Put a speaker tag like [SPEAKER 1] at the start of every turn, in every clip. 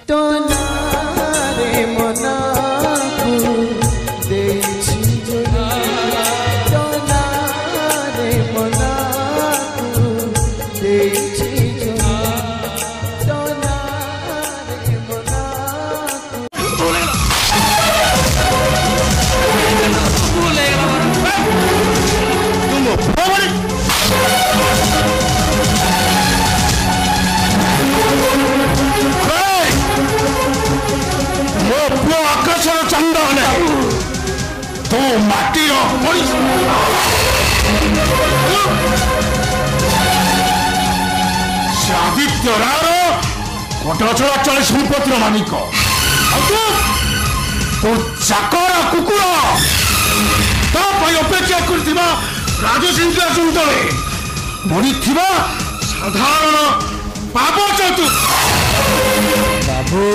[SPEAKER 1] तो नारे मना को देछि तो नारे मना को देछि तो नारे मना
[SPEAKER 2] मो पुओ आकाशर चंद तो माटीर आदित्य रार कटचलाचल संपत्तिर मालिक तो चाकर कुकुर अपेक्षा कर राजसिंहासन तले मरी साधारण पाप चतुर
[SPEAKER 3] बाबू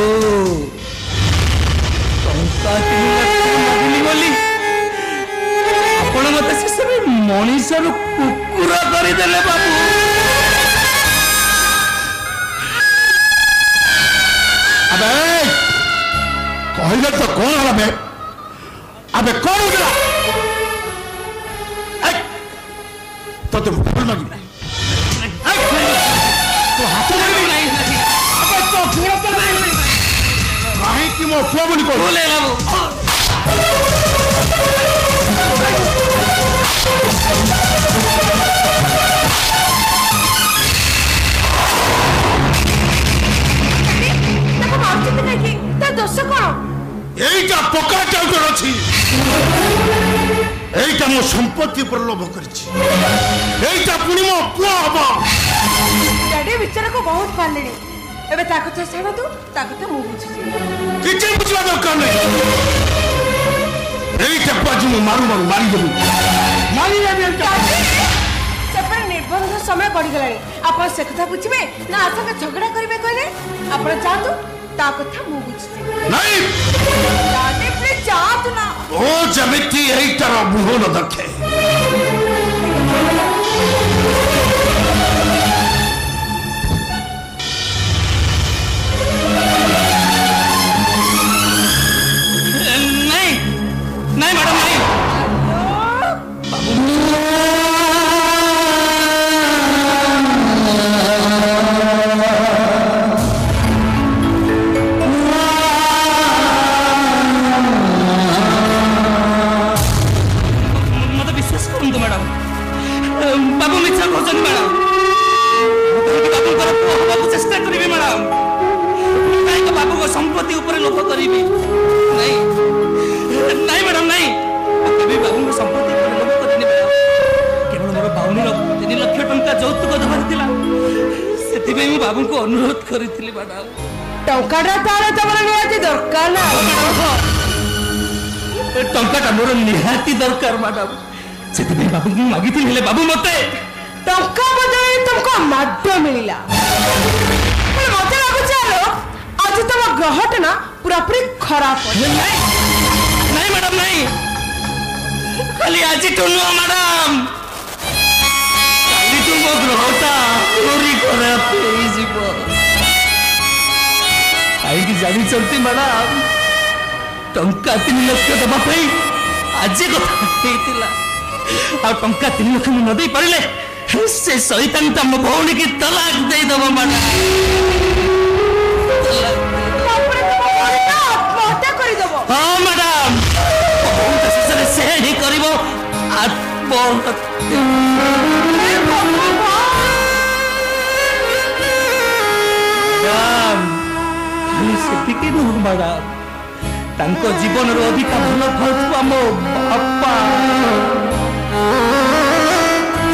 [SPEAKER 3] टंका 3 लाख बोली आपण मत शेष मनीष कुकुर करदेले बाबू
[SPEAKER 2] अबे कहले तो कौन है बे अबे कौन होगा तो तुम फूल मांगी तो हाथ मांगी नहीं अबे तो पूरा तो नहीं काहे कि मो पुआ बोली को बोले बाबू এইটা পকা টাউটার আছে এইটা মো সম্পত্তি पर लोभ करछि এইটা পুনি মো পুয়া হবো
[SPEAKER 4] डैडी बिचारा को बहुत पालेनी एबे ताको तो छाड़ तू ताको तो मु बुझी
[SPEAKER 2] किछ बुझला दरकार नै এইটা पाजी मो मारू मारू मारी देबी मारी देबी
[SPEAKER 4] सेपर निर्बंध समय बढ़ गलानी आपण से कथा पूछबे ना आसा का झगड़ा करबे कहले आपण जातु ता कथा मु बुझी
[SPEAKER 2] नहीं
[SPEAKER 4] डैडी प्लीज जातु ना
[SPEAKER 2] ओ जमिति এইটার মুহ ন দেখে
[SPEAKER 3] नहीं नहीं मैडम नहीं मत विश्वास करंतु मैडम बाबू मिछा कहछन मैडम बाबू कर बाबू चेष्टा करिवे मैडम नहीं तो बाबू को संपत्ति ऊपर लोभ करिवे नहीं नहीं मैडम नहीं कभी बाबू को संपत्ति ऊपर लोभ करिनी मैडम केवल मोर बाउनी 3 लाख टंका जौतुक दबार थिला सेति में बाबू को अनुरोध करिथिली मैडम
[SPEAKER 4] टंकाटा तारे तमर निहाती दरकार ना
[SPEAKER 3] टंकाटा मोर निहाती दरकार मैडम सेति में बाबू को मागिथिली हेले बाबू मते
[SPEAKER 4] टंका बदले तुमको माड्ड मिला पर मते लागु चालो आज तुम ग्रहट ना पूरा पूरी खराब
[SPEAKER 3] नहीं नहीं मैडम नहीं खाली आज टुनु मैडम खाली तुम ग्रहटा पूरी खराब होई जीवो आई की जानी चलती मैडम टंका 3 लाख दबा पई आज कथा हेतिला आ टंका 3 लाख न दे पारिले से शैतान तम भौणी की तलाक दे दबो मैडम
[SPEAKER 4] आत्महत्या करी देबो
[SPEAKER 3] हाँ मैडम बहुत शेषे से ही करिवो आत्महत्या खाली सेतिके नुह मैडम तांको जीवन रो अधिका भल पाउथुवा मो बापा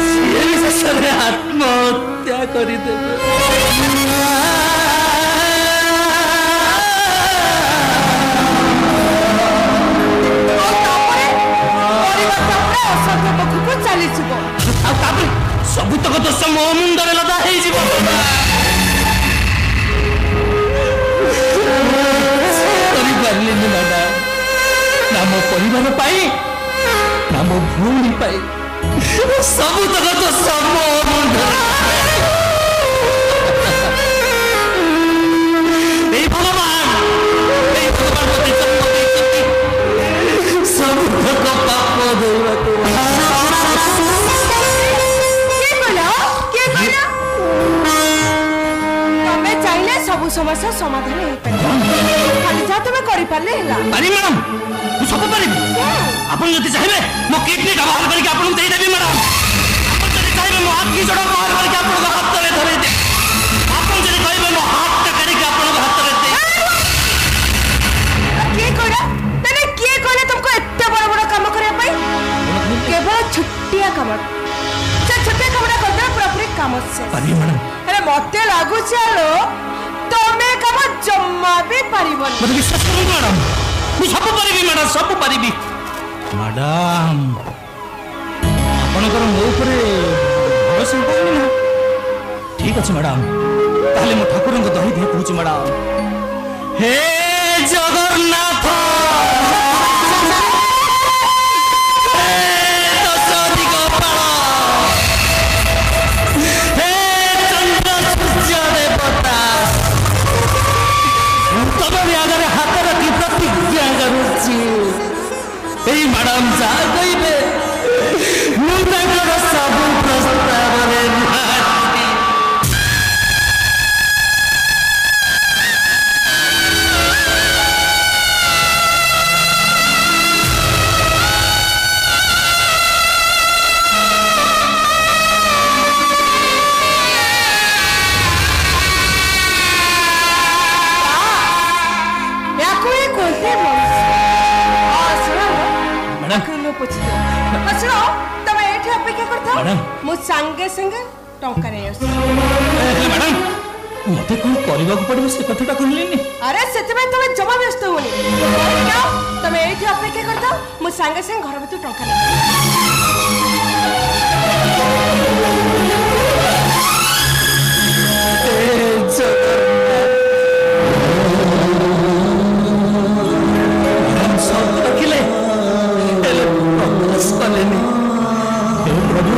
[SPEAKER 3] से शेषे आत्महत्या करि देबे सब तक दोष मो मुंडे लदा पारिलिनी मैडम ना मो परिवार पाई ना मो भूमि पाई सब तक दोष मो मुंडे भगवान
[SPEAKER 4] समाधान हो पारे खाली जा तुम करि पाले हला
[SPEAKER 3] पारी मैडम मु सब पारिबी आपन जति चाहे मो किडनी का बाहर करके आपन दे देबी मैडम आपन जति चाहे मो हाथ की जोड़ा बाहर करके आपन हाथ तले धरे दे आपन जति कहबे मो हाथ का करके आपन हाथ तले दे
[SPEAKER 4] के कोड़ा तने के कोले तुमको इत्ते बड़ा बड़ा काम करे पाई केवल छुट्टिया काम से छुट्टिया काम कर दे पूरा पूरी काम से
[SPEAKER 3] पारी मैडम
[SPEAKER 4] अरे मते लागु छलो तमे काम जम्मा भी पारिबन
[SPEAKER 3] मते विश्वास करू मैडम मु सब पारिबी मैडम सब पारिबी मैडम आपनकर मो ऊपर भरोसा होनी ना ठीक अछि मैडम ताले मो ठाकुर को दही दे कहूची मैडम हे जगन्नाथ हे दशरथी गोपाल हे चंद्र सूर्य देवता तब आगे हाथ रखी प्रतिज्ञा करुची मैडम जा कहबे सब प्रस्ताव
[SPEAKER 4] संगे संगे टंका नहीं आस
[SPEAKER 3] मैडम मते कोन करबा को पड़बो से कथटा कहलेनी
[SPEAKER 4] अरे सेते में तमे जमा व्यस्त होनी क्या तमे एठी अपेक्षा करता मु संगे संगे घर भीतर टंका नहीं
[SPEAKER 3] हम सब रखिले एले स्पलेनी हे प्रभु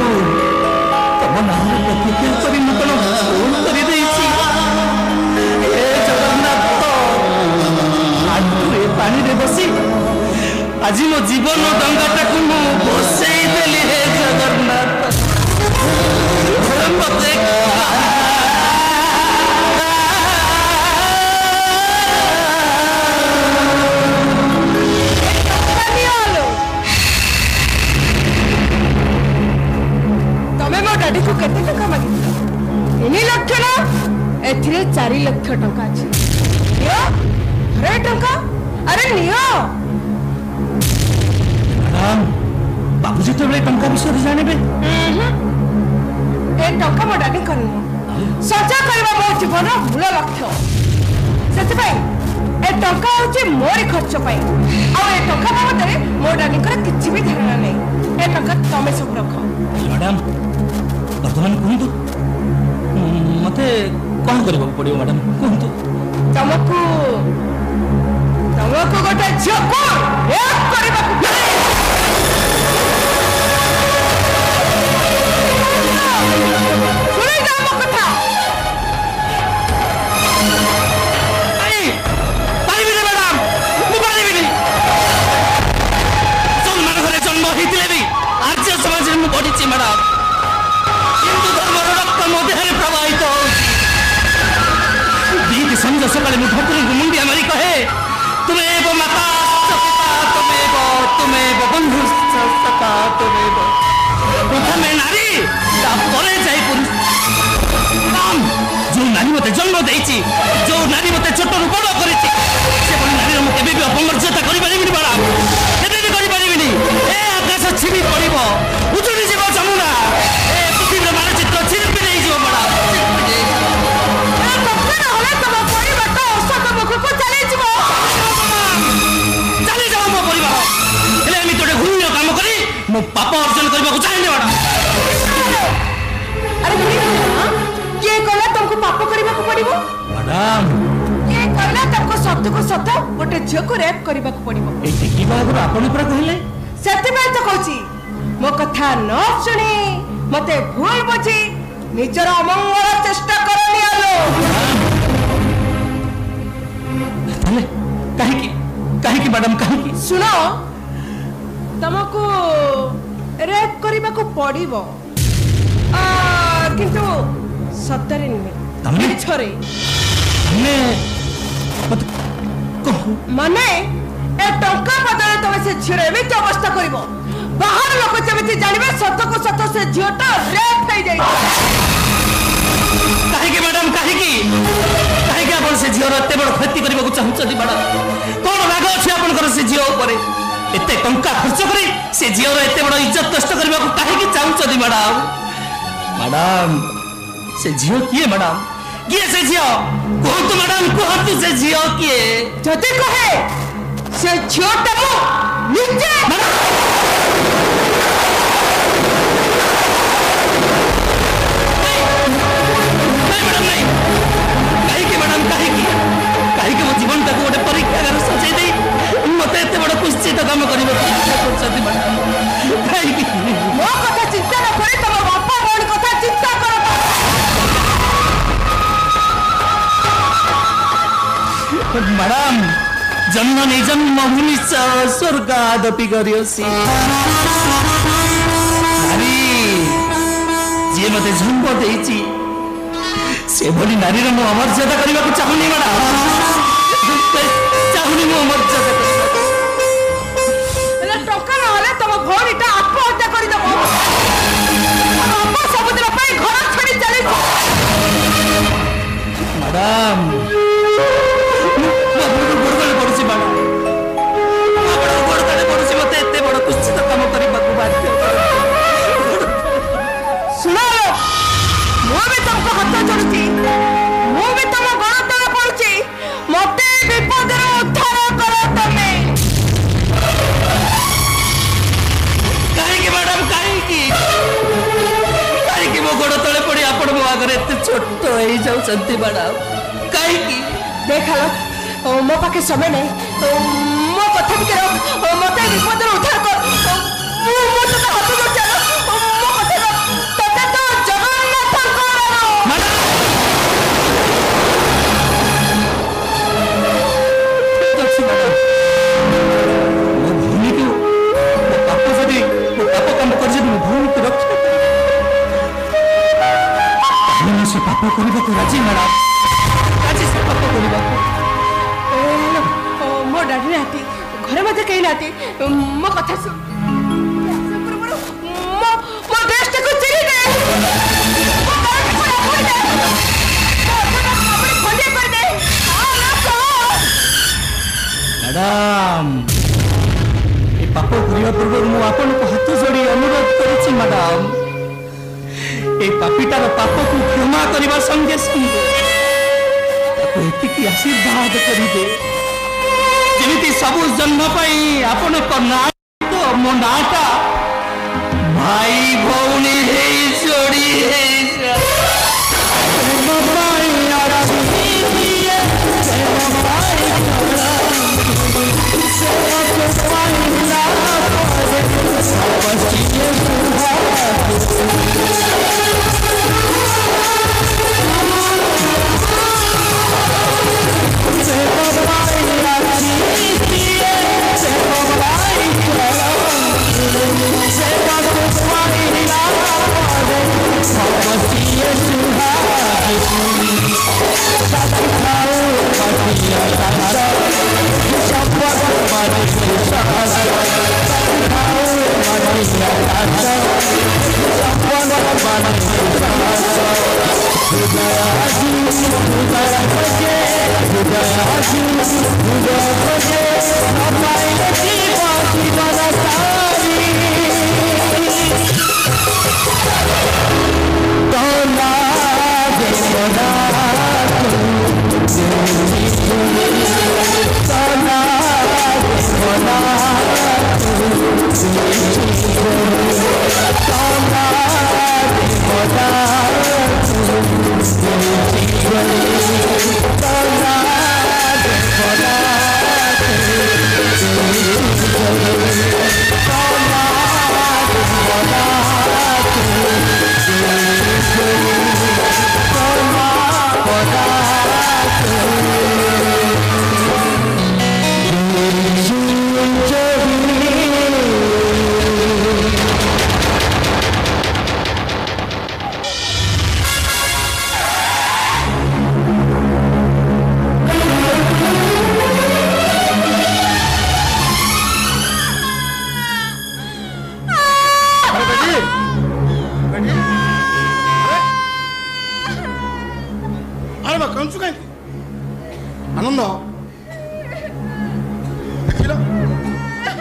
[SPEAKER 3] आज मो जीवन डंगाटा को बसई देली हे जगन्नाथ
[SPEAKER 4] तमे मो डैडी को केते टका मागी 3 लाख ना एथिरे 4 लाख टका अछि नियो रे टका अरे नियो
[SPEAKER 3] बाबूजी तो टंका विषय जानबे
[SPEAKER 4] ए टंका मो डैडी करनु सजा करबा मो जीवन मूल लक्ष्य सेति भाई ए टंका होची मोर खर्च पाई आ ए टंका बाबतरे मो डैडी कर किछि भी धारणा नै ए टंका तमे सब रख
[SPEAKER 3] मैडम वर्तमान कहतु मते कौन करबा पड़ियो मैडम कहतु
[SPEAKER 4] तमको गोटे झियो को एक करबा सुनी जा मो कथा
[SPEAKER 3] आई पारिबी रे मैडम मु पारिबी नी जन्म घरे जन्म हितले भी आर्य समाज में बड़ी ची मैडम हिंदू धर्म रक्त मध्य प्रवाहित दीदी समझ सकाले मु ठाकुर को मुंडिया मारी कहे तुम्हें वो माता तुम्हें वो बंधु सका तुम्हें प्रथम नारी तापरे जाई पुरुष राम जो नारी मते जन्म देइची जो नारी मते छोट रूप करिची से बड़ी नारी मते केबे भी अपमर्यादा करि परिबिनी बाला केबे भी करि परिबिनी ए आकाश छिबी पड़िबो उजुड़ी जीव जमुना ए पृथ्वीर मानचित्र छिबी देई जीव बाला ए
[SPEAKER 4] कखन हले तम परिवार तो औसत मुख को चले जीव
[SPEAKER 3] चले जाओ मो परिवार हेले আমি তোরে ঘুরিয়ে কাম করি মো পাপ অর্জন করিবা চাই না বাড়া
[SPEAKER 4] अरे के कहला तुमको पाप करबा को पड़िबो
[SPEAKER 3] मैडम
[SPEAKER 4] के कहला तुमको सत्य को सत्य गोटे झियो को रेप करबा को पड़िबो
[SPEAKER 3] ए टिकी बाबू आपण पर कहले
[SPEAKER 4] सत्य में तो कहची मो कथा न सुनी मते भूल बुझी निजर अमंगल चेष्टा करनी आलो
[SPEAKER 3] ताले काहे की मैडम काहे की
[SPEAKER 4] सुनो तुमको रेप करबा को पड़िबो किंतु सत्तरे नहीं
[SPEAKER 3] तमने
[SPEAKER 4] छरे
[SPEAKER 3] हमने
[SPEAKER 4] माने ए टंका बदले तुम से झीर एमती अवस्था कर बाहर लोक जमी जानवे सत को सत से झीटा रेप हो जाए
[SPEAKER 3] कहीं मैडम कहीं आप से झीर एत बड़ क्षति करने को चाहते मैडम कौन राग अच्छे आपंकर से झील उपर एत टंका खर्च कर से झीर एत बड़ इज्जत नष्ट करने को कहीं चाहते मैडम मैडम से झील किए मैडम किए से झील कहतु मैडम कहतु से झील किए
[SPEAKER 4] जदि कहे से झीटा निजे कहीं मो जीवन टाक गोटे परीक्षागार सजाई दे मत एत बड़ कुश्चित काम कर मो कथा चिंता न करे तुम बापा भौणी कथा चिंता कर
[SPEAKER 3] मैडम जन्म नहीं जन्म भूमि स्वर्गादपि गरियोसी नारी जी मते जन्म देइची से भली नारी मु अमर्यादा करने को चाहूनी मैडम चाहूनी मु अमर्यादा
[SPEAKER 4] टका ना तुम भौणीटा आत्महत्या करदेव सबुदिन घर छाड़ी चली
[SPEAKER 3] मैडम गोड़े पड़ुची मैडम गोड़े पड़ुची मत एत बड़ कुश्चित काम करने को बाध्य
[SPEAKER 4] शुण मु भी तुमको हाथ जोड़ुची मु भी तुम गण तले पड़ुची मते विपद उद्धार करो तमे
[SPEAKER 3] कहीं मैडम कहीं मो गोड़ तले पड़ी आपण मो आगे एत छोट हो जाऊँ मैडम कहीं
[SPEAKER 4] देखा मो पाखे समय नहीं मो कथा टिके मते विपद उद्धार कर मो तो हाथ जोड़ मो कथा तते तो जगन्नाथ
[SPEAKER 3] भूमि को पाप जदि पाप कम कर भूमि को रक्षा से पाप करने को राजी मैडम राजी से पाप करने
[SPEAKER 4] मो डाडी नाती घरे मते कहीं नाती मो कथा सुन मो देश को चिरी दे मो गाँव को खोल दे अपने खोले कर दे
[SPEAKER 3] मैडम ये पाप करने पूर्व मु आपन को हाथ जोड़ी अनुरोध करुछि मैडम ए पापीटार पाप को क्षमा करने संगे संगे एतिकी आशीर्वाद करिदे जेमिति सबु जन्म पाई आपन को ना तो मो नाटा भाई भौणी हे जोड़ी हे
[SPEAKER 1] Thank you.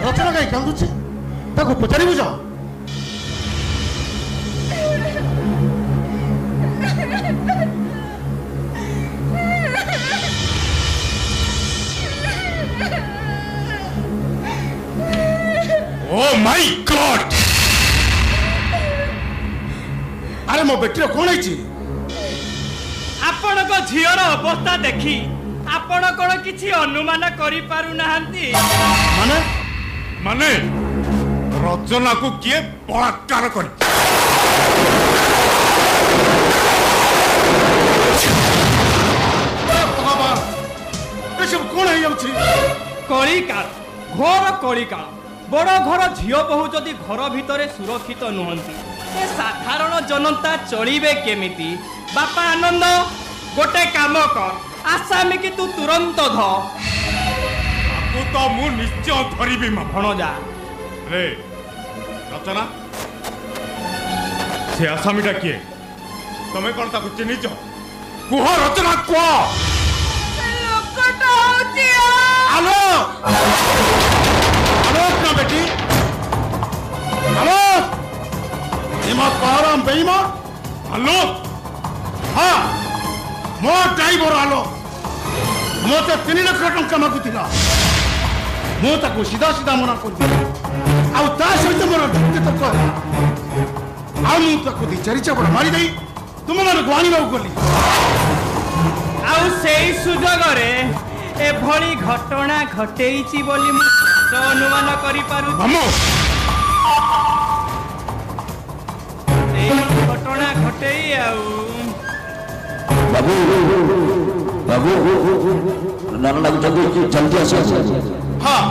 [SPEAKER 2] ରଚନା କାହିଁ କାନ୍ଦୁଛି ତାକୁ ପଚାରିବୁ ଯା। ओ माय गॉड अरे मो बेटी कौन है
[SPEAKER 3] आपण को झीर अवस्था देखी आपण कौन किसी अनुमान करि पारु नाहंती
[SPEAKER 2] माने माने रचना को किए बलात्कार कर कौन है
[SPEAKER 3] कलिकाल घोर कलिकाल बड़ घर झील बहु जदि घर भितर सुरक्षित नुहंती से साधारण जनता चलिबे केमिति। बापा आनंद गोटे काम कर आसामी कि तू तुरंत ध
[SPEAKER 2] तो मु निश्चय धरिबी
[SPEAKER 3] भणजा
[SPEAKER 2] रे रचना से आसामीटा किए तमे कौन ताकू चिन्हिच कुह रचना कुह
[SPEAKER 4] लोकटा होची
[SPEAKER 2] आलो आलो अपना बेटी आलो इमा पाराम बेईमा आलो हाँ मो ड्राइवर आलो मते 3 लाख टंका मागुतिला मो ताकू सीधा सीधा मना कर आउ ता सहित मोर व्यक्तित्व आ मु ताकू दी चरी चपड़ मारी दई तुम मन को आनी गली
[SPEAKER 3] आउ सेई सुजोग रे ए भली घटना घटेइची बोली मु तो अनुमान करि पारु
[SPEAKER 2] हमो
[SPEAKER 3] ए घटना घटेई आउ
[SPEAKER 5] बाबू बाबू नाना लागु जल्दी आस
[SPEAKER 2] हाँ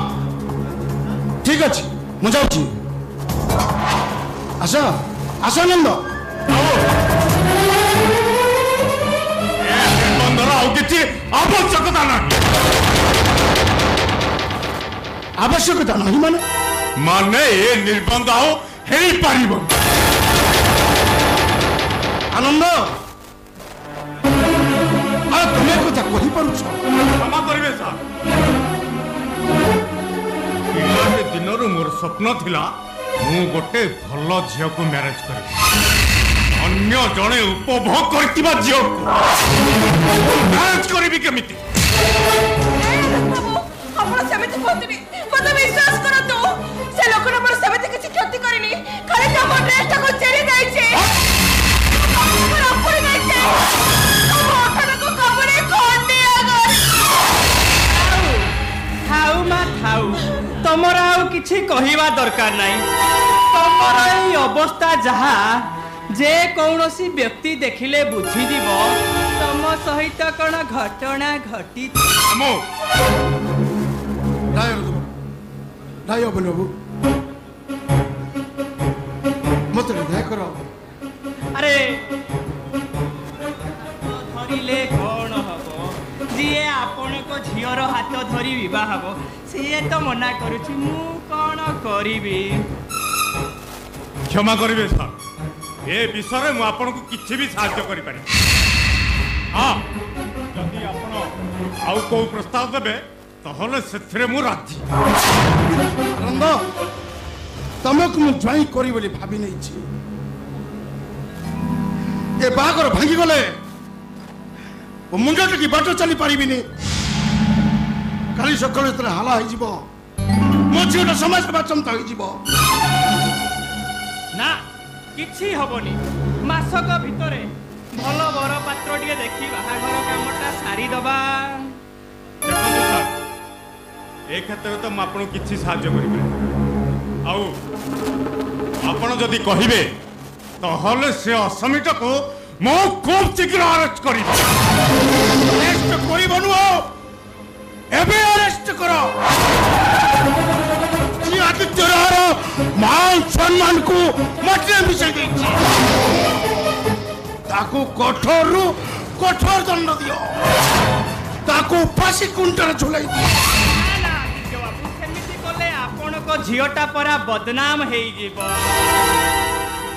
[SPEAKER 2] ठीक अच्छे मुझे जाऊँ आस आस नंद आवश्यकता ना आवश्यकता नहीं माने माने ये निर्बंध आओ हे पारिब आनंद आ तुम्हें कथा कहि पारुछ क्षमा करिवे सर पिलाटे दिनरु मोर स्वप्न थिला मु गोटे भल झियो को मैरिज करी अन्य जने उपभोग करतिबा झियो को मैरिज करिबी केमिति
[SPEAKER 4] आपण सेमिति कोतनी मते विश्वास करतो से लोकन पर सेमिति किछि क्षति करिनी खाली तो मोर ड्रेस को चेरी जाई छे पर अपन नहीं छे मोठन को कपड़े खोल दिया कर
[SPEAKER 3] थाउ मा थाउ तमरा आउ किछि कहिबा दरकार नाही तमरा এই अवस्था जहा जे कौनसी व्यक्ति देखिले बुझी जीव तम सहित कौन घटना घटी
[SPEAKER 2] আমো দায় বাবু মতে দয়া কর
[SPEAKER 3] अरे धरिले कौन हबो जिए आपण को झियर हाथ धरी विवाह हबो से तो मना करूची मु कौन करिबी
[SPEAKER 2] क्षमा करिवे सर ए विषय मु आपन को किछि भी सहायता करि पारि हां जदि आपण आउ को प्रस्ताव देबे तहले सेथरे मु राजी आनंद तमक मु ज्वाइन करी बोली भाबी नै छी ए बागर भांगी गले ओ मुंडा की बाटो चली पारिबी नि काली सकाळे तरे हाला होई जिवो मो जीवन समाज सेवा चमता होई जिवो
[SPEAKER 3] ना किछि हबनी मासक भितरे भल बर पात्र टिके देखि बाहाघर कामटा सारी दबा
[SPEAKER 2] देखो सर ए क्षेत्र तो मु आपन किछि सहायता करि पारि आउ आपण जदि कहिबे तहले से असमिट को मो खूब शीघ्र अरेस्ट करी अरेस्ट करी बनु एबे अरेस्ट करो जी आदित्य मान सम्मान को मटरे मिसे देछि ताको कठोर रु कठोर दंड दियो ताको फांसी कुंटर झुलाई दियो
[SPEAKER 3] आपण को झियोटा परा बदनाम हेई जीवो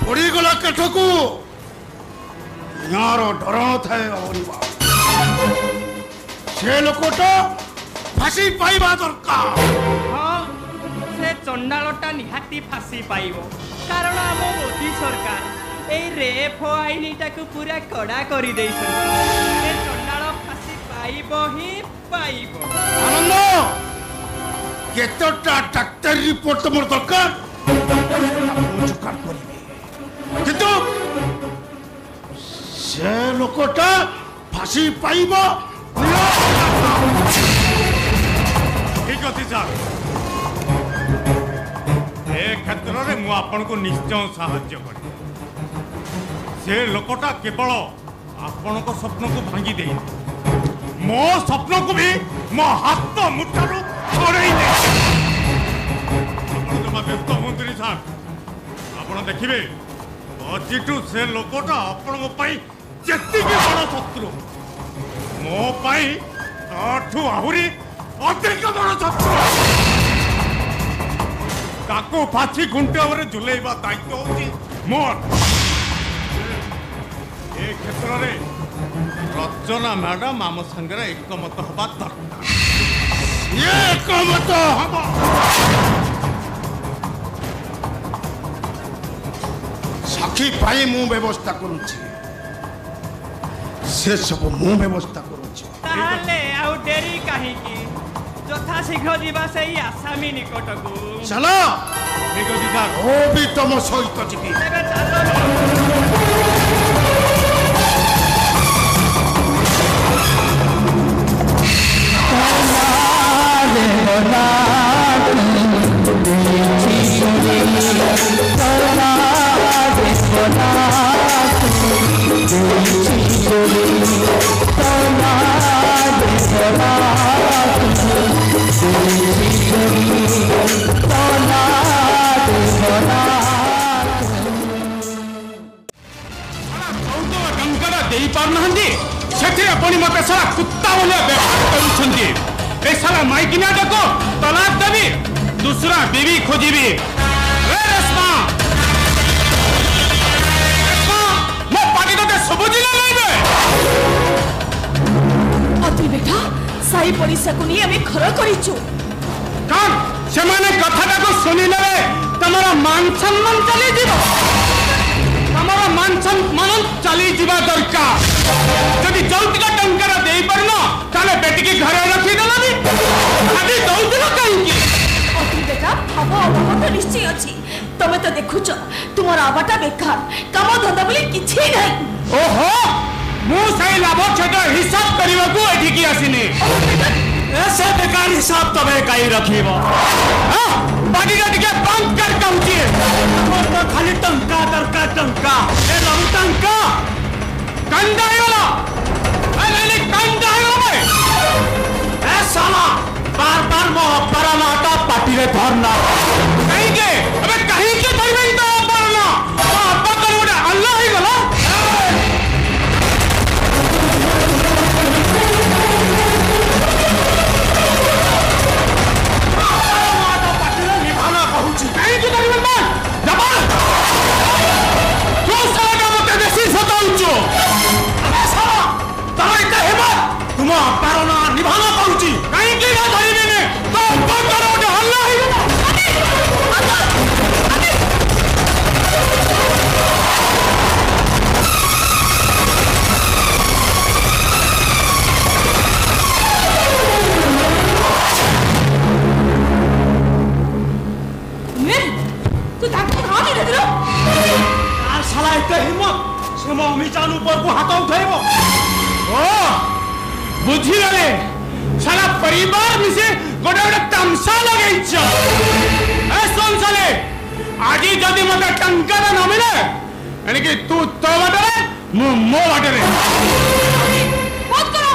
[SPEAKER 2] पड़ी गला काठ को यार डर थाए अवरिबा से लोकटा फांसी पाइबा दरकार
[SPEAKER 3] हां से चंडालटा निहाती फांसी पाइब कारण आम मोदी सरकार ए रेप आईनटा को पूरा कड़ा कर चंडाल फांसी पाइब ही पाइब।
[SPEAKER 2] आनंद केतटा डाक्टर रिपोर्ट तुम दरकार किंतु से लोकटा फांसी पाइब।
[SPEAKER 6] ठीक अच्छे सर ए क्षेत्र में मुझे आपन को निश्चय साहाय्य कर से लोकटा केवल आपण को स्वप्न को भांगी दे मो स्वप्न को भी मो हाथ मुठारू छड़े जमा व्यस्त मंत्री सार आप देखिए अजिठू से लोकटा आपण जी बड़ शत्रु मो ताठू आहरी अधिक बड़ शत्रु ताको फांसी घुंटे झुलेवा दायित्व होची मोर। ए क्षेत्र में रचना मैडम आम संगे एकमत हवा दरकार
[SPEAKER 2] एकमत हवा साक्षी पाई मु व्यवस्था करुछि से सब मु व्यवस्था करुछि
[SPEAKER 3] ताले आउ डेरी काहे की यथा शीघ्र जीवा से आसामी निकट को
[SPEAKER 2] चलो
[SPEAKER 6] ठीक अछि सर
[SPEAKER 2] ओ भी तुम सहित जीवी
[SPEAKER 3] तेबे चलो
[SPEAKER 6] मत सारा कुत्ता बोले व्यवहार कर सारा माइकिना देखो तलाक देवी दूसरा बीवी खोजीबी रेशमा मो पार्टी तो सबुझ
[SPEAKER 4] अति बेटा साई पड़िशा को नहीं हमें घर करिछु
[SPEAKER 6] कौन से माने कथाटा को सुनी ले तमरा मान सम्मान चली जीव तमरा मान सम्मान चली जीवा दरकार जदि जौतिका टंका दे परनो ताले बेटी की घरे रखी देलनी अभी दौदिलो कहीं
[SPEAKER 4] अति बेटा हवा अभाव तो निश्चय अछि तमे तो देखुछ तुमर आबाटा बेकार काम धंदा बोली किछि नहीं।
[SPEAKER 6] ओहो मु सही लाभ क्षेत्र हिसाब करबा को एठी की आसीनी ऐसे बेकार हिसाब तबे काई रखिबो हां बाडी रे के बंद कर कहउची मोर तो खाली टंका दरकार टंका ए लहु टंका कंदायोला अरे कंदायो में ए साला बार मो परमाता पार्टी रे धरना कहीं के अबे कहीं के धरबे तो परना बाबा कर उडा अल्लाह ही गला कहीं के धरबे मान जबान तू साला का मत देसी सताउचो अबे साला तोय का हिम्मत तुम पारना निभाना कहउची कहीं के ना धरबे ने तो बकर उडा अल्लाह ही बुझी गले सारा परिवार मिसे गोटे गोटे तमसा लगे सुन साले आज जदि मत टंका न मिले एणिकी तू तो बाटे मु मो बाटे
[SPEAKER 4] बंद करो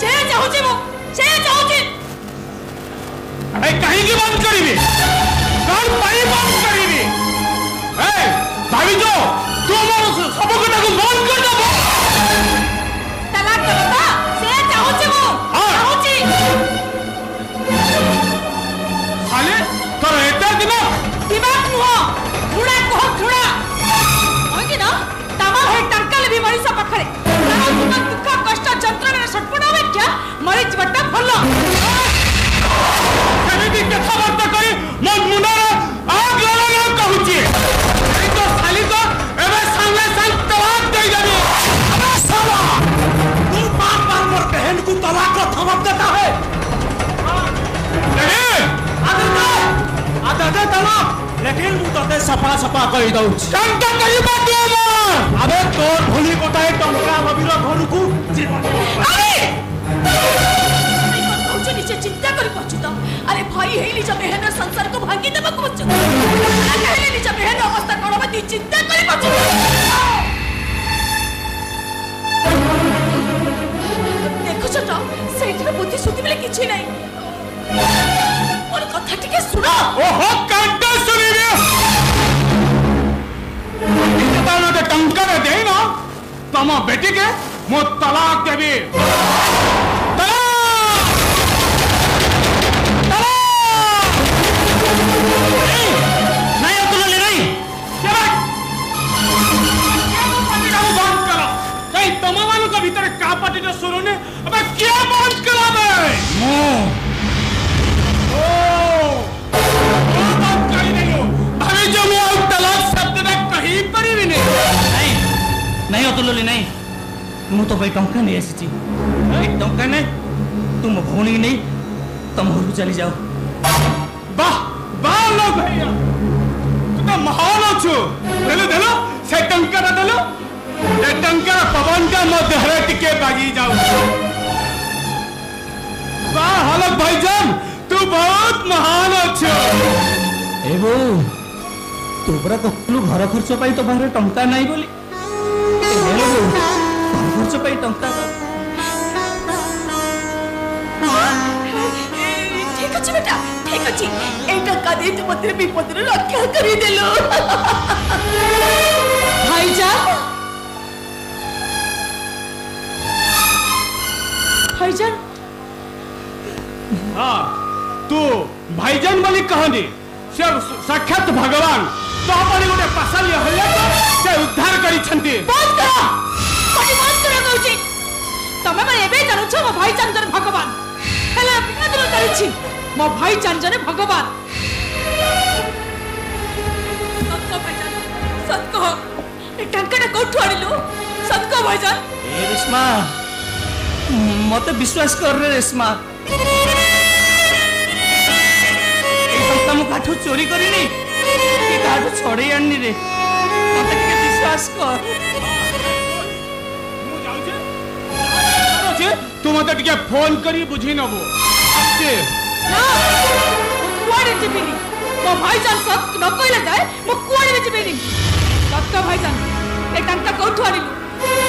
[SPEAKER 4] से चाहूची मु से चाहूची
[SPEAKER 6] ए कहीं की बंद करीबी कौन पाई बंद करीबी ए भाभी जो तू मोर सब कटा को बंद कर दबो
[SPEAKER 4] तलाक करता से चाहूची मु चाहूची
[SPEAKER 6] खाली तोर एटा
[SPEAKER 4] दिमाग नुह थोड़ा कह थोड़ा होगी ना तमाम है टंका ले भी मरीसा पाखरे तारा जीवन दुख कष्ट जंत्रणा सटपटा में क्या मरी जीवटा भलो
[SPEAKER 6] केमिति कथा बार्ता करी मन मुंडा लेकिन मु तते सफा सफा कहि दउ टंका कहि बाटे अबे तोर भोली गोटाए टंका बबीर घर को
[SPEAKER 4] अरे कौन निजे चिंता कर पछु तो अरे भाई हे निज बहन संसार को भांगी देबा को पछु कहले निज बहन अवस्था कोन मती चिंता कर पछु देखो छोटा सेठर बुद्धि सुति बेले किछि नै और कथा टिके सुनो
[SPEAKER 6] ओहो कांटा सुनी रे इतना तो टंका रे दे ना तम बेटी के मो तलाक देबी भीतर का पार्टी तो सुनो ने अबे क्या बंद करा बे ओ बात कही नहीं हो अरे जो मैं तलाक शब्द में कहीं परी भी नहीं
[SPEAKER 3] अतुल नहीं मु तो भाई टंका नहीं आसी टंका नहीं तुम भौणी नहीं तुम घर चली जाओ
[SPEAKER 6] वाह वाह लोग भैया तू तो महान अच्छो देलो देलो से टंका ना देलो ये टंका पवन का मध्य हरे टिके बागी जाओ वाह हलक भाईजान तू बहुत महान अच्छो
[SPEAKER 3] ए बो तू बरा कहलु घर खर्च पाई तो बाहर टंका नहीं बोली हेलो बो घर खर्च पाई टंका
[SPEAKER 4] ठीक अछि बेटा ठीक अछि ए टंका दे तू मते विपद रे रक्षा करी देलो भाईजान भाईजान
[SPEAKER 6] हाँ तू भाईजान वाली कहानी से साक्षात भगवान तो अपने गोटे पासाली हल्ला से उद्धार करी छंती
[SPEAKER 4] बंद करो बंद करो कहूची तमे माने एबे जानु छ मो भाईजान जने भगवान हेले बिना दिन करिछि मो भाईजान जने भगवान सत्को भाईजान सत्को ए टंकाटा कोठु आनिलु सत्को भाईजान
[SPEAKER 3] ए रेशमा मते विश्वास कर रे रेशमा मु काठू चोरी करिनी कि काठू छड़े आनी रे मते के विश्वास कर
[SPEAKER 6] मु जाउछे तू मते टिके फोन करी बुझी नबो आके
[SPEAKER 4] ना कुआडे जिबिनी मो भाईजान सत न कइले जाय मो कुआडे जिबिनी सत्का भाईजान ए टंका कोठु आनिलु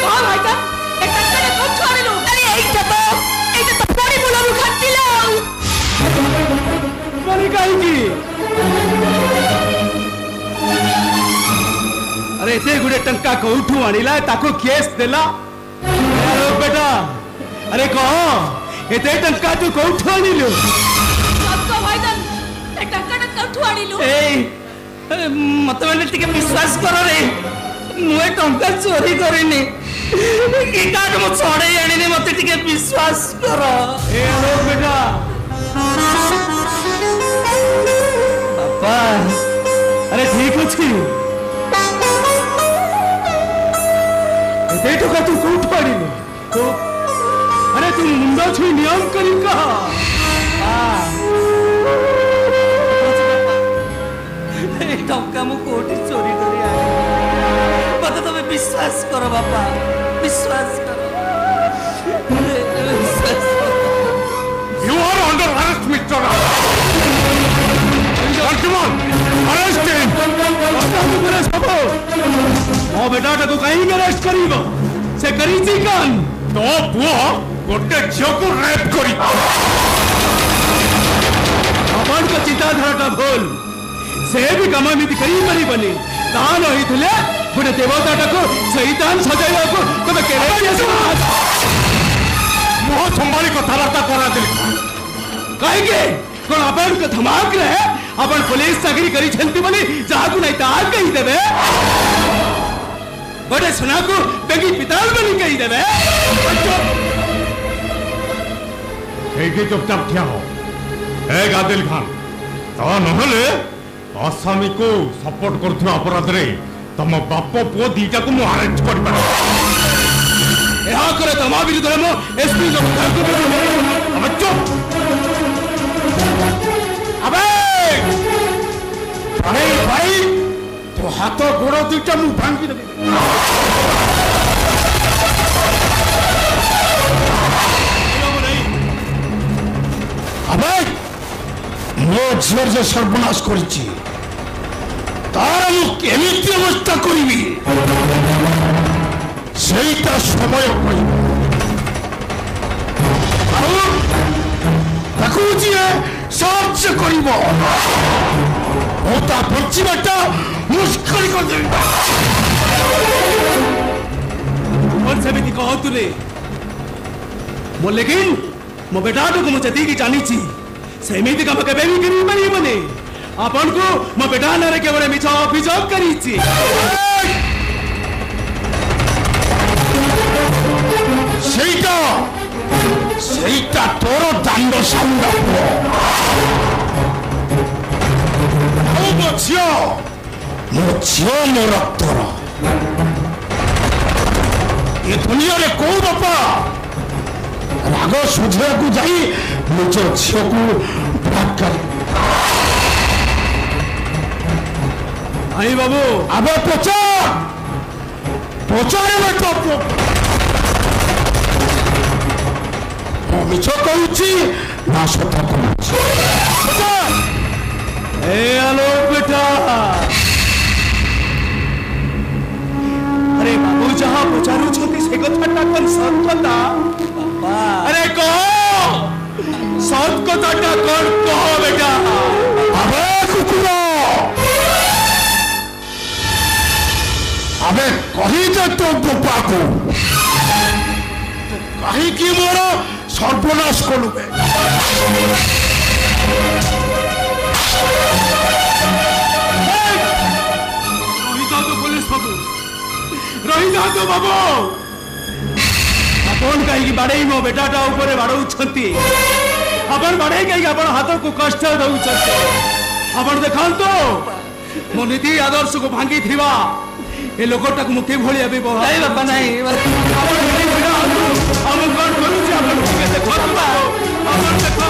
[SPEAKER 4] कह भाईजान ए टंका कोठु आनिलु अरे एइटा तो बड़ी मुलरु खातिला
[SPEAKER 6] बड़ी काई की अरे एते गुडे टंका कोठु आनिला ताको केस देला अरे बेटा अरे कह एते टंका तू कोठु आनिलु
[SPEAKER 4] सत्का भाईजान ए टंका कोठु आनिलु
[SPEAKER 3] ए मते माने टिके विश्वास कर रे मुए टंका चोरी करिनी कि काट मो छड़े आनिनी मते टिके विश्वास कर
[SPEAKER 6] ए रो बेटा बापा अरे ठीक अछि एते टका तू कोठु आनिलु तो अरे तू मुंडा छी नियम करी कहा
[SPEAKER 3] टंका मु कोठी चोरी करी आए मते तमे विश्वास करो बापा विश्वास करो
[SPEAKER 6] You are under arrest, Mr. Gentlemen, arrest him! ମୋ ବେଟାଟାକୁ କାହିଁକି ଆରେଷ୍ଟ କରିବ ସେ କରିଛି କଣ ତୋ ପୁଅ ଗୋଟେ ଝିଅକୁ ରେପ୍ କରି ଆପଣଙ୍କ ଚିନ୍ତାଧାରାଟା ଭୁଲ ସେ ବି କାମ ଏମିତି କରିପାରିବନି ତା ନ ହେଇଥିଲେ ଗୋଟେ ଦେବତାଟାକୁ ଶୈତାନ ସଜାଇବାକୁ ତମେ କେବେ मुह संभाली कथबार्ता करादेली कहीं कौन अपन धमाक रहे अपन पुलिस चाकरी करी बोली जहाँ नहीं तार कही देवे गोटे सुना को बेगी पिताल बोली कही देवे चुपचाप ठिया हो आदिल खान तो नहले आसामी को सपोर्ट कर अपराध रे तम बाप पुओ दीटा को मु अरेस्ट कर यहाँ करे तमा विरुद्ध मो एसपी को अबे चुप अबे अरे
[SPEAKER 2] हाथ गोड़ दुईटा मु भांगी देबी अबे मो झीर जो सर्वनाश करिछि तार मु केमिति अवस्था करिबी सेटा समय कहिबो ताकू जी साहाय्य करिबो ओता बचिबाटा मुश्किल कर देबी
[SPEAKER 6] और सेमिति कहतु रे मो लेकिन मो बेटा को मु जति की जानी छी सेमिति काम केबे भी करी पानी बने आपन को मो बेटा नारे केवल मिछा अभियोग करी छी
[SPEAKER 2] सेटा तोर दांड साउंड मो झियो मो रक्तर ये दुनिया रे को बापा राग सुझा को जाई निज झियो को बलात्कार
[SPEAKER 6] आई बाबू
[SPEAKER 2] अब पचारे बेटा मिछ कहूची ना सत कहूची
[SPEAKER 6] ए आलोक बेटा अरे बाबू जहाँ पचारू छथि से कथाटा कोन सत कथा अरे कहो सत कथाटा कोन कहो बेटा
[SPEAKER 2] अबे कुकुर अबे कही दे तो बापा को कहीं की मोर सर्वनाश कलु बे
[SPEAKER 6] रही जा तो बाबू अपन कहीं बाड़े मो बेटाटा ऊपर बाड़ौछंती अपन बाड़े कहीं अपन हाथ को कष्ट दउछंती अपन देखंतो मो नीति आदर्श को भांगी थिबा ए लोकटा को मुके भोली अबे बहा
[SPEAKER 3] नहीं बाबा नहीं
[SPEAKER 6] हम कोन करू छी अपन के देखो अपन देखो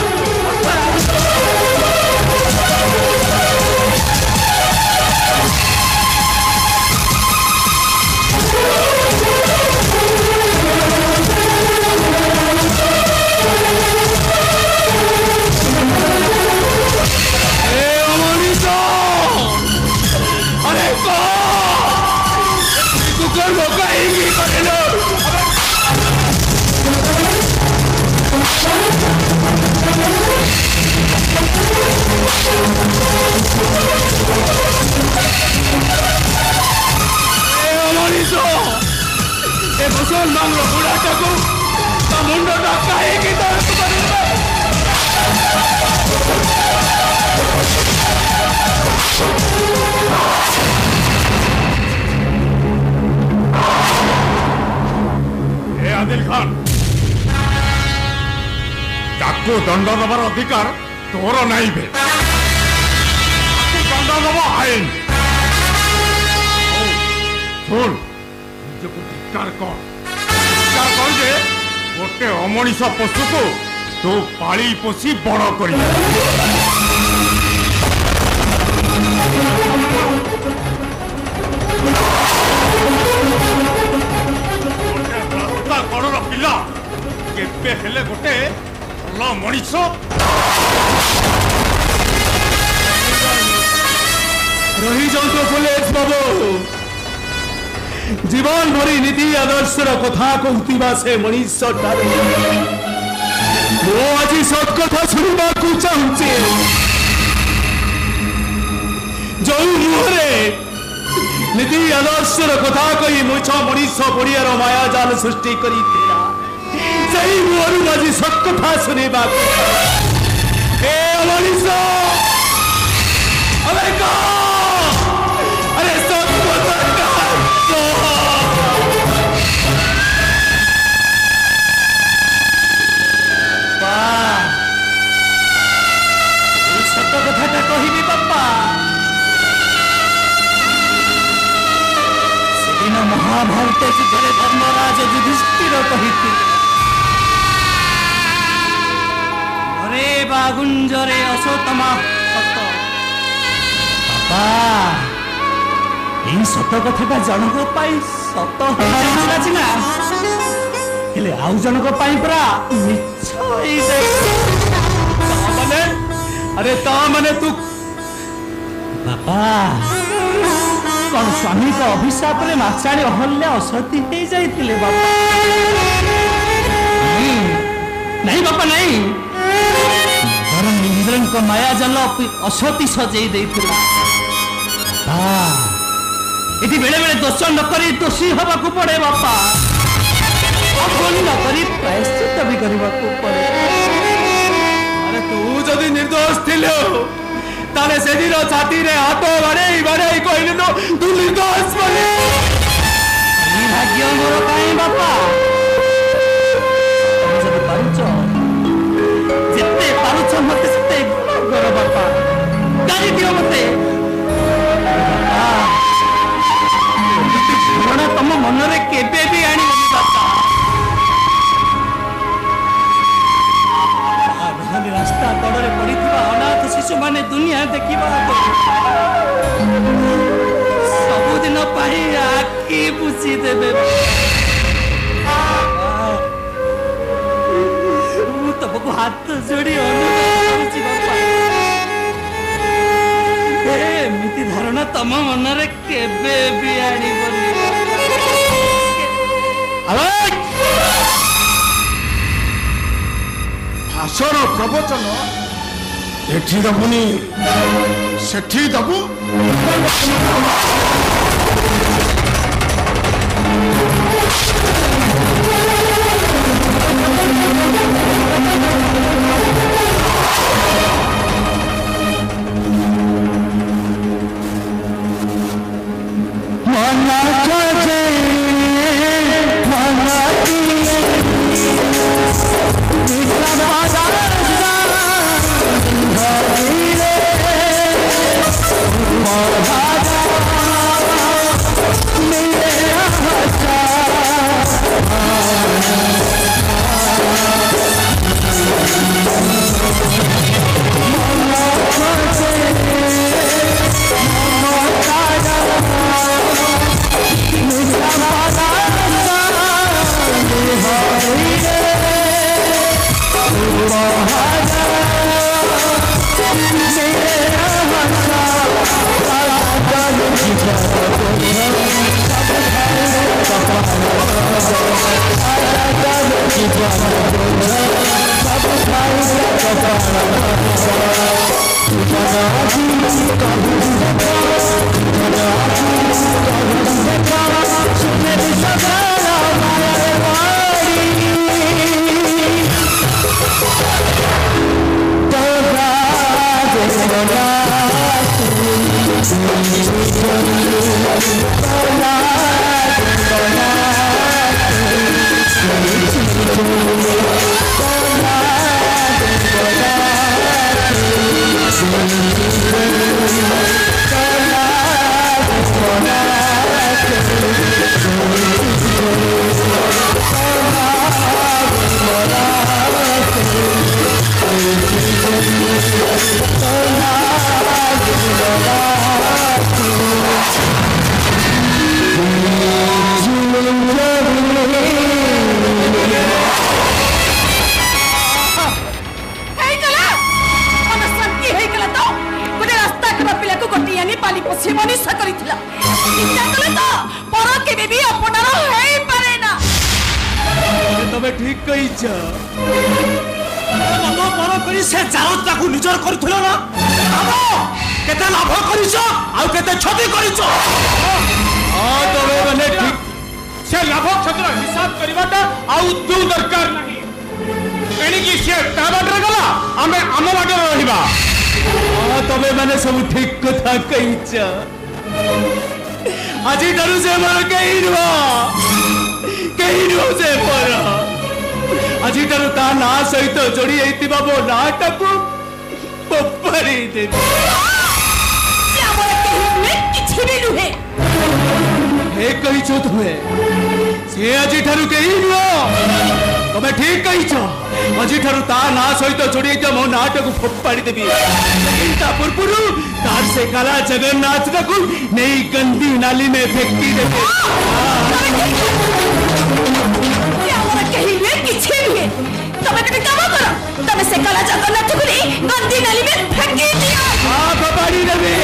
[SPEAKER 6] मुसलमान बुढ़ा को मुंड कहीं
[SPEAKER 2] आदिल खान ताको दंड दबार अधिकार तोर नहीं बे दंड दब आईन सुन निजको धिक्कार कर जे गोटे अमनिष पशु को तू पाली पोषी बड़ कर कड़र पिला केबे हेले गोटे भल मनीष
[SPEAKER 6] रही जाऊ पुलिस बाबू जीवन भरी नीति आदर्शर कथा कहूथिबा से मनीष मो आज सत कथा शुणा चाहूचे जो मुहरे नीति आदर्शर कथा कही मुछ मनीष पड़ियार माया जाल सृष्टि करी मुहर आज सत कथा शुणा मनीष अरे सत कथा कहबी बापा से महाभारत युद्धे धर्मराज युधिष्ठिर कही अरे बागुंजरे अशोतमा
[SPEAKER 3] এই সত কথাটা জনক পাই সত হইছিল সিনা ହେଲେ ଆଉ ଜଣକ ପାଇଁ ପୁରା ମିଛ ହେଇଯାଏ ମାନେ ଆରେ ତା ମାନେ ତୁ ବାପା କଣ ସ୍ୱାମୀଙ୍କ ଅଭିଶାପରେ ମାଛାଣୀ ଅହଲ୍ୟା ଅସତୀ ହେଇଯାଇଥିଲେ ବାପା ନାଇଁ ବାପା ନାଇଁ ବରଂ ଇନ୍ଦ୍ରଙ୍କ ମାୟାଜାଲ ଅସତୀ ସଜେଇ ଦେଇଥିଲା ଏଠି ବେଳେ ବେଳେ ଦୋଷ ନ କରି ଦୋଷୀ ହବାକୁ ପଡେ ବାପା ଭୁଲ ନ କରି ପ୍ରାୟଶ୍ଚିତ ବି କରିବାକୁ ପଡେ ଆରେ ତୁ ଯଦି ନିର୍ଦ୍ଦୋଷ ଥିଲୁ ତାହେଲେ ସେଦିନ ଛାତିରେ ହାତ ବାଡ଼େଇ ବାଡ଼େଇ କହିଲୁ ତୁ ନିର୍ଦ୍ଦୋଷ ବୋଲି ଭାଗ୍ୟ ମୋର କାହିଁ ବାପା ଯଦି ପାରୁଛ ଯେତେ ପାରୁଛ ମତେ ସେତେ କର ବାପା ଗାଳି ଦିଅ ମତେ ଧାରଣା ତମ ମନରେ କେବେ ବି ଆଣିବନି ବାପା ରାସ୍ତା କଡ଼ରେ ପଡ଼ିଥିବା ଅନାଥ ଶିଶୁମାନେ ଦୁନିଆ ଦେଖିବା ସବୁଦିନ ପାଇଁ ଆଖି ବୁଝି ଦେବେ ମୁଁ ତମକୁ ହାତ ଯୋଡ଼ି ଅନୁରୋଧ କରୁଛି ବାପା ଏମିତି ଧାରଣା ତମ ମନରେ କେବେ ବି ଆଣିବନି
[SPEAKER 2] ଭାଷଣ ପ୍ରବଚନ ଏଠି ଦବୁନି ସେଠି ଦବୁ
[SPEAKER 6] ठीक कही तुम्हें से आज कहीं नुह तुम्हें ठीक कही आज ता ना सहित जोड़ी मो नाट को फोपाड़ी देवी पूर्व तार से काला जगन्नाथ को नहीं गंदी नाली में फेंकी देवे
[SPEAKER 4] तमे से काला जगन्नाथ को नहीं गंदी नाली में फेंकी दिया
[SPEAKER 6] हां फोपाड़ी देवे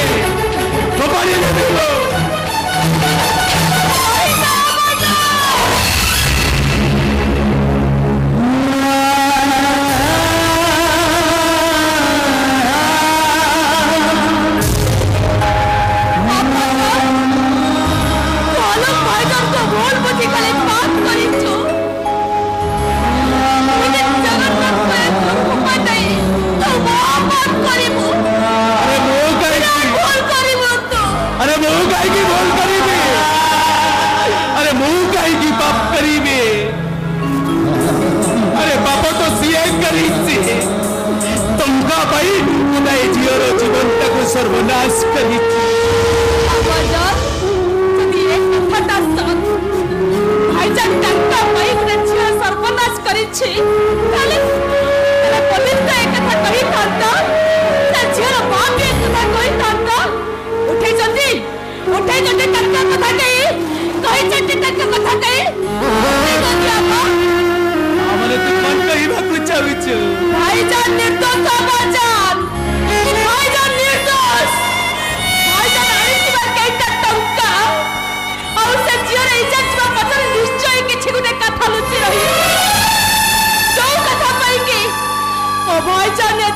[SPEAKER 6] सर्वनाश करी
[SPEAKER 4] सर्वनाश करी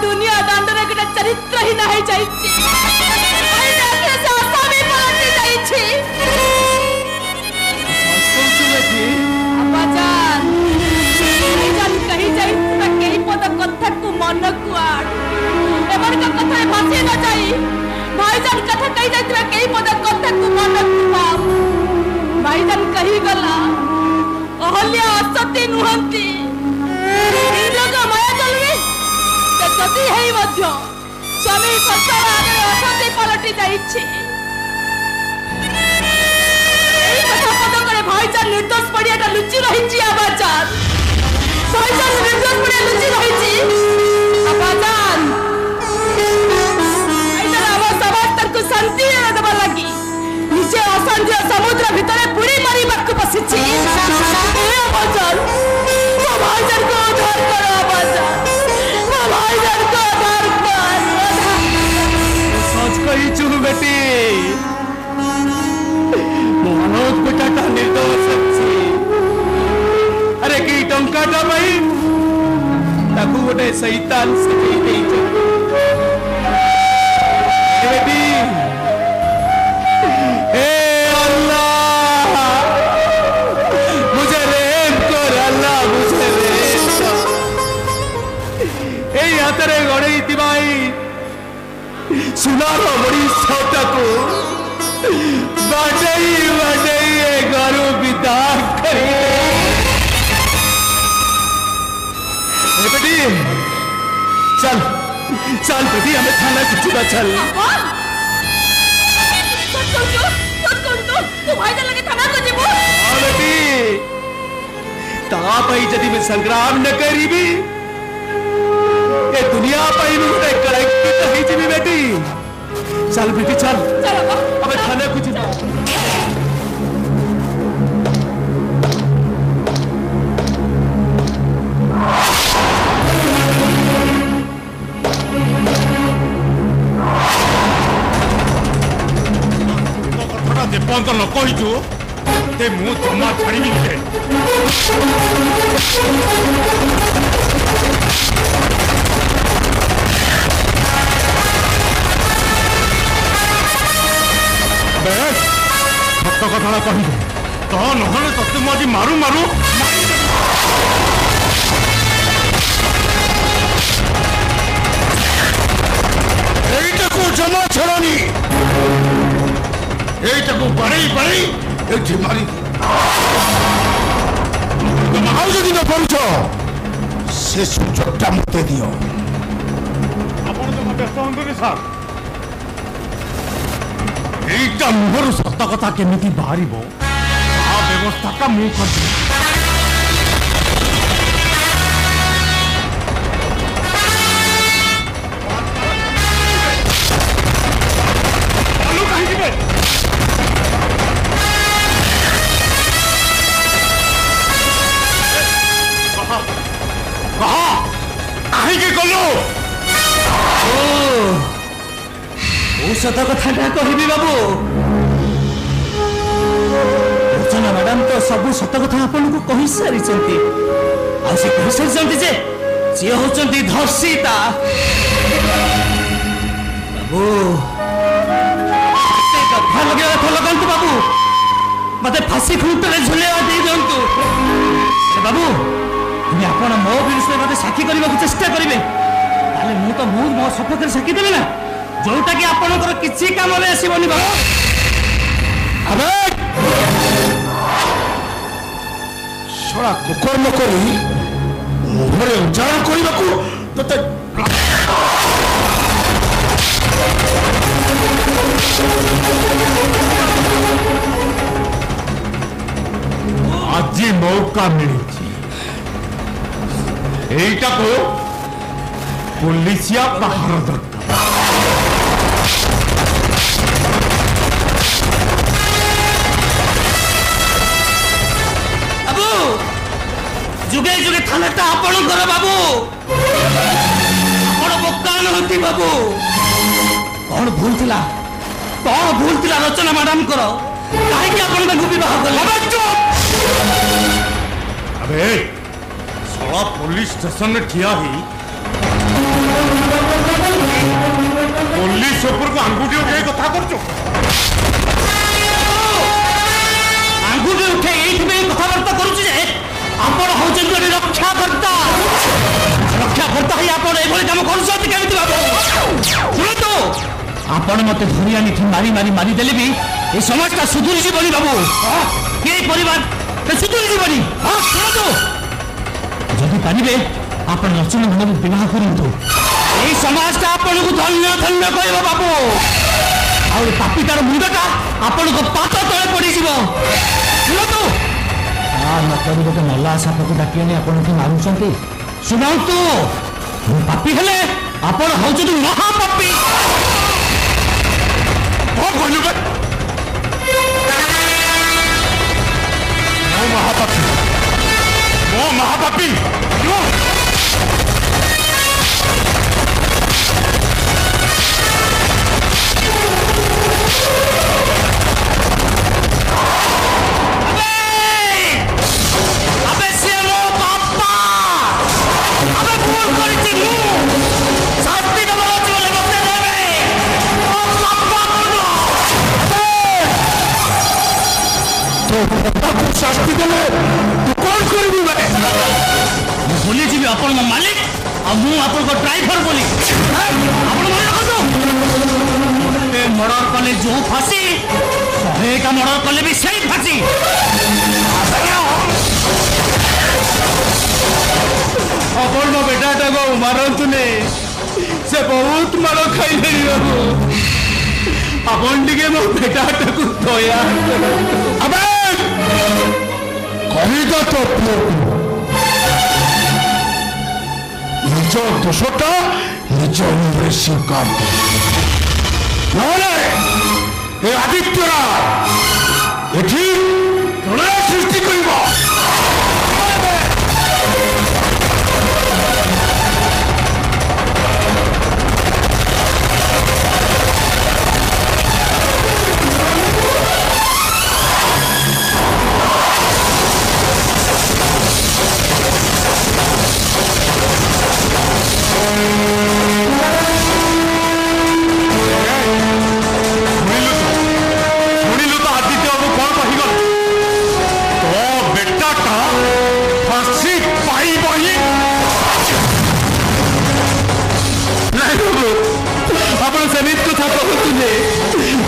[SPEAKER 4] दुनिया दांडरे के चरित्र ही नहीं जाइछि से आशा भी पलटि जाइछि अबाजान भाईजान कहि जाई त केही पद कथा को मन कुआड एबर का कथा भासी न जाई भाईजान कथा कहि जाई त केही पद कथा को मन कुआड भाईजान कहि गला अहल्या असती नुहंती इंद्र का माया चलवी सती है मध्य स्वामी संसार आगे असती पलटि जाइछि एई कथा पद करे भाईजान निर्दोष पड़ियाटा लुचि रहिछि आबाजान भाईजान निर्दोष पड़िया लुचि रहिछि आबाजान एइटा आवा समाज को शांति देबा लागि निजे अशांति समुद्र भितरे बुड़ी मारी बाकु बसिछि आबाजान भाईजान को उद्धार करो आबाजान भाईजान को उद्धार कर
[SPEAKER 6] सोच कही चुप बेटी मनोज बेटा निर्दोष अच्छी अरे की टंकाटा भाई ताकू गोटे शैतान से बेटी हे अल्लाह मुझे रेम कर अल्लाह मुझे रेम ए हाथरे गड़े भाई सुनार बड़ी छोटा को बाटई घर विदा करिए बेटी चल चल बेटी हमें थाना खिंचुदा चल बेटी ता पाई जदि मैं संग्राम न करीबी ए दुनिया पाई भी गोटे कलेक्ट नहीं जीवी बेटी चल बेटी चल अब थाने कुछ
[SPEAKER 2] पंत न कहीचु ते मु जमा छाड़बी सत कथा कह तो नहले तते मुझे मारू मारू এইটা কো জমা ছড়ানি এইটা কো বাড়াই বাড়াই এটি মারি তুমি আউ যদি না পড়ছ সে সুযোগটা মতে দিও আপন তো ব্যস্ত হন্তনি স্যার এইটা মোর সত্য কথা কেমিতি বাহারিব
[SPEAKER 6] व्यवस्था का मुंह कर
[SPEAKER 3] औषध कथा कहबी बाबू रचना मैडम तो सब सत कथा आपन को कहि सारी चंती आ से कहि सारी चंती जे जे होचंती धर्षिता बाबू ते कथा लगे तो लगंतु बाबू मते फांसी खुंटले झुलेवा दे दंतु बाबू तुम आपण मो विरुद्ध मते साक्षी करबा चेष्टा करिवे ताले मु तो मो सपक्ष साक्षी देबे ना जोटा कि आपनकर किछि काम रे आसीबनी बाबू
[SPEAKER 2] अबे छोड़ा कुकर्म करी मुहरे उच्चारण करने तते
[SPEAKER 6] आज मौका मिली एटा को पुलिसिया पहाड़ दरकार
[SPEAKER 3] जुगे जुगे थानाटा आपणकर बाबू आपण बोका नहती बाबू कौन भूल थिला रचना मैडम कर काहे आपण को विवाह कर
[SPEAKER 6] अबे साला पुलिस स्टेशन में ठिया ही पुलिस ऊपर को अंगूठी उठे कथा करछो
[SPEAKER 3] अंगूठी उठे एठी में कथाबार्ता करूछ जे आपण होचन रक्षाकर्ता ही आपण एभଳି काम କରୁଛନ୍ତି କେମିତି ବାବୁ ଶୁଣନ୍ତୁ ଆପଣ ମତେ ଧରି ଆଣିଥି ମାରି ଦେଲେ ବି ଏ ସମାଜଟା ସୁଧୁରି ଯିବନି ବାବୁ କେ ପରିବାର ସୁଧୁରି ଯିବନି ଶୁଣନ୍ତୁ ଯଦି ପାରିବେ ଆପଣ ରଚନା ମାନଙ୍କୁ ବିବାହ କରନ୍ତୁ এই ସମାଜଟା ଆପଣଙ୍କୁ ଧନ୍ୟ ଧନ୍ୟ କହିବ ବାବୁ ଆଉ ପାପିଟାର ମୁଣ୍ଡଟା ଆପଣଙ୍କ ପାଦ ତଳେ ପଡ଼ିଯିବ ଶୁଣନ୍ତୁ मतलब गोटे नला सापक डाकी आनी आपन मारुंट शुणु पापी हेले आपण हूँ महापापी
[SPEAKER 6] महापापी
[SPEAKER 2] शास्ति देले तू कौन करबी बे
[SPEAKER 3] बोली जी अपन मालिक आ मु अपन को ड्राइवर बोली अपन मन रखो ए मर्डर कले जो फांसी सहे का मर्डर कले भी सही फांसी
[SPEAKER 6] अपन मो बेटा को मारंतुने से बहुत मार खाइले अपन टिके मो बेटा को दया
[SPEAKER 2] अबे कहिदा तो निज दोषटा निज मुहरे स्वीकार ए आदित्यरा एठी प्रलय सृष्टि करिब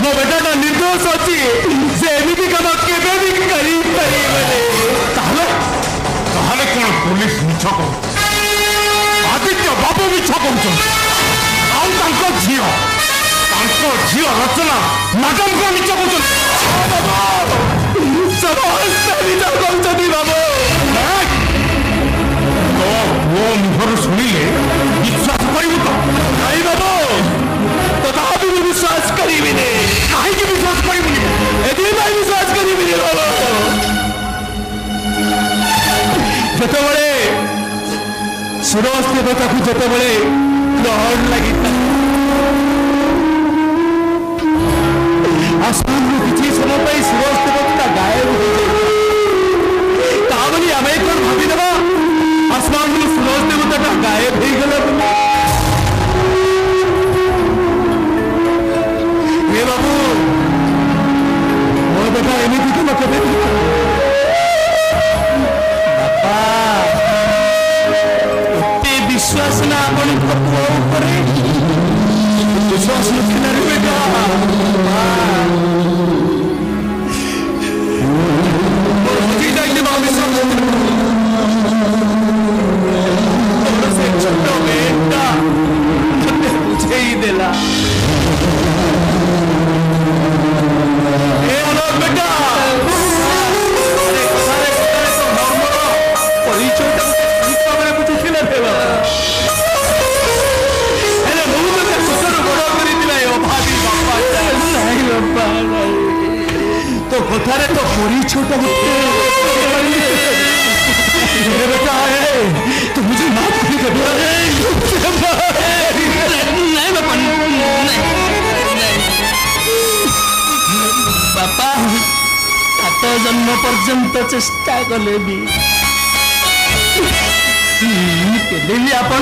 [SPEAKER 2] मो बेटा निर्दोष अच्छी से एमती कम के कौन पुलिस मिछ कह आदित्य बाबू मिछ कह झील रचना मैडम को मिछ कह
[SPEAKER 6] ସମସ୍ତେ ନିଜ କହୁଛନ୍ତି ବାବୁ। ପୁଅ ମୁହଁରୁ ଶୁଣିଲେ ବିଶ୍ୱାସ କରିବୁ ତ? ନାଇଁ ବାବୁ, ତଥାପି ମୁଁ ବିଶ୍ୱାସ କରିବିନି। କାହିଁକି ବିଶ୍ୱାସ କରିବୁନି? ଏଥିପାଇଁ ବିଶ୍ୱାସ କରିବିନି ବାବୁ। ଯେତେବେଳେ ସୁରଜ ଦେବତାକୁ ଯେତେବେଳେ ଗ୍ରହଣ ଲାଗିଥିଲା, आसमान किसी समय पर सूरज देवता गायब हो गए। आमे कौन भाभी देवा आसमान में सूरज देवता गायब हो गला। हे बाबू मोर बेटा एमती तुम केबे बापा एते विश्वास ना अपन पुओ ऊपर विश्वास रखना रे बेटा। तो कथारे तो परी छोटा बेटा है तो मुझे माफ कर दे।
[SPEAKER 3] नहीं बापा नहीं बापा सात जन्म पर्यंत चेष्टा कले भी आपण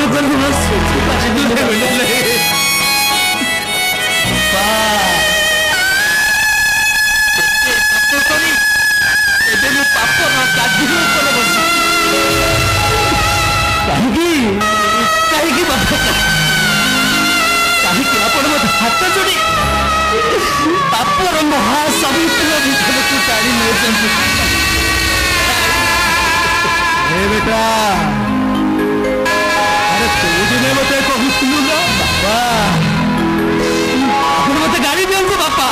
[SPEAKER 3] हाथ जोड़ी पापर महासमुद्र भर को टाड़ी
[SPEAKER 6] बेटा अरे तू दिने मत कहूँ ना बापा
[SPEAKER 3] आप मत गाड़ी दिंतु बापा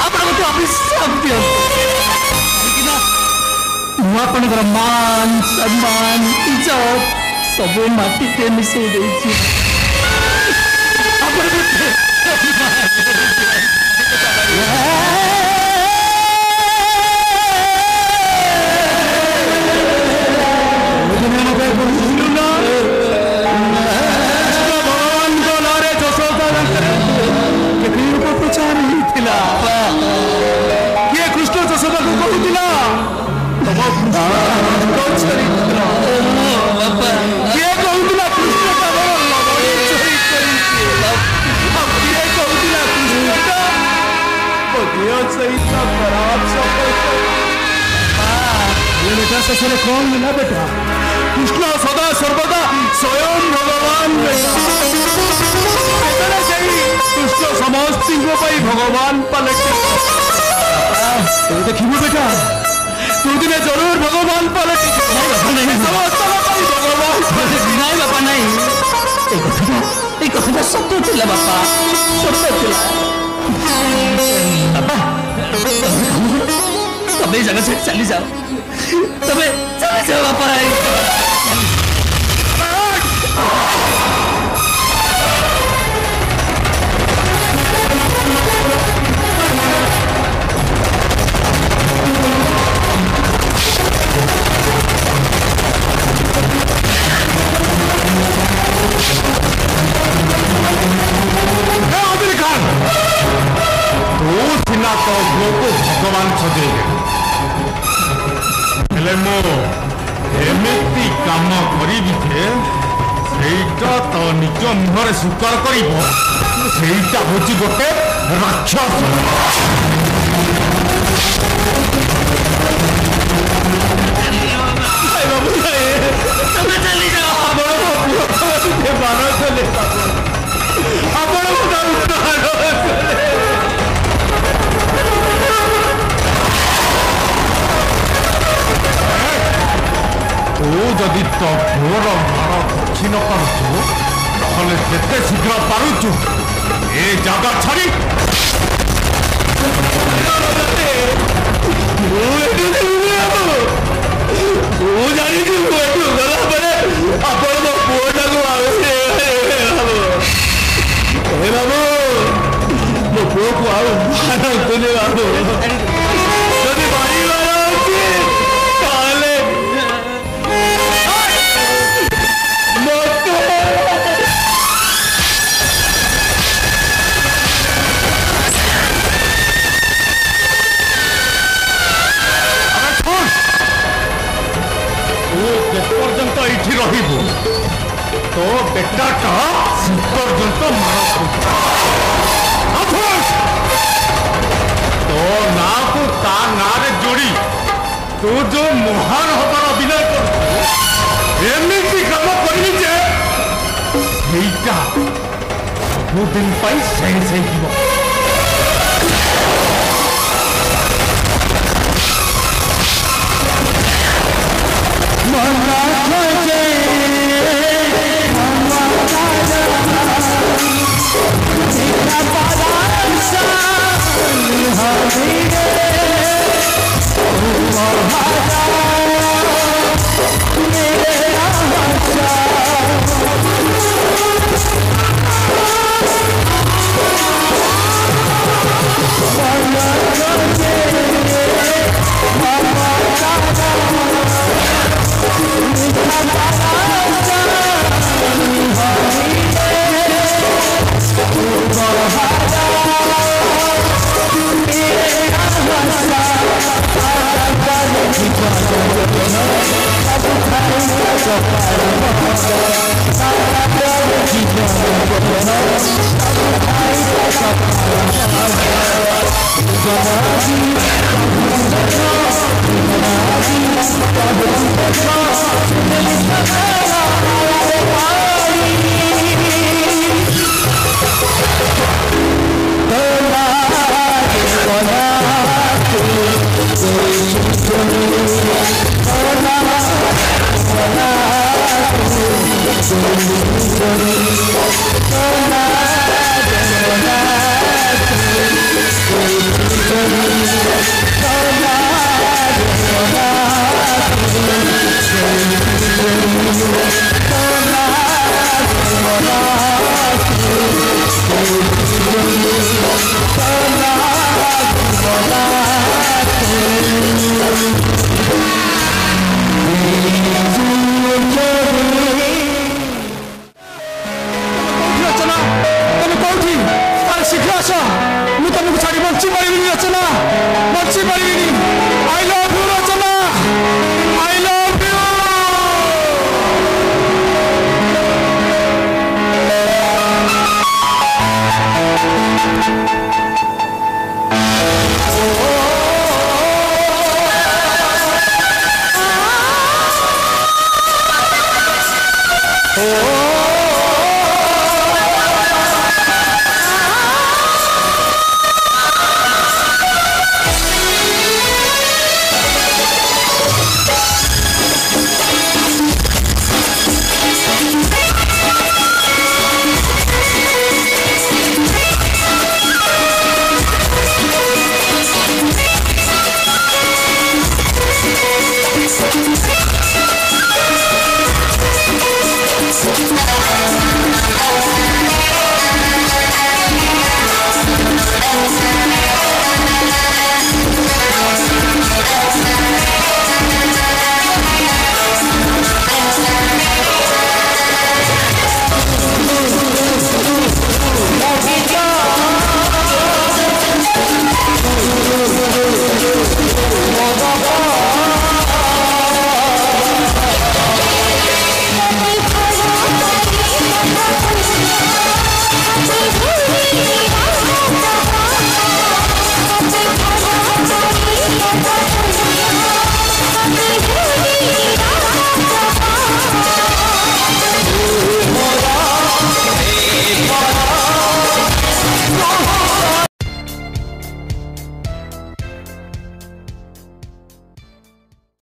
[SPEAKER 3] आप मत अभिशाप दिंतु मान सम्मान इज्जत सब माटी के मिसई देछि।
[SPEAKER 6] बेटा कौन मिला बेटा? कृष्ण सदा सर्वदा स्वयं भगवान कृष्ण समस्त भगवान पलटे देखिए बेटा तू दिने जरूर भगवान पलटे भगवान
[SPEAKER 3] नहीं बापा नहीं कथा सत्य थिला बापा सत्य थिला बापा तबे जगह से चली जाओ तबे चली जाओ बापा।
[SPEAKER 6] तो भगवान सजे मो एमती काम करी तो निज मुहरे स्वीकार कर गोटे राक्षस। तू जदि तो घोर मार रखी न पार्चु तेते शीघ्र पारुचु ए जगह छाड़ी
[SPEAKER 2] तो बेटा का पर्यंत तो ना को ता नारे जोड़ी तू जो महान हबार अभिनय कर एमती कम करनी जे ସେଇଟା ସବୁଦିନ ପାଇଁ ଶେଷ ହେଇଯିବ।
[SPEAKER 1] Mahara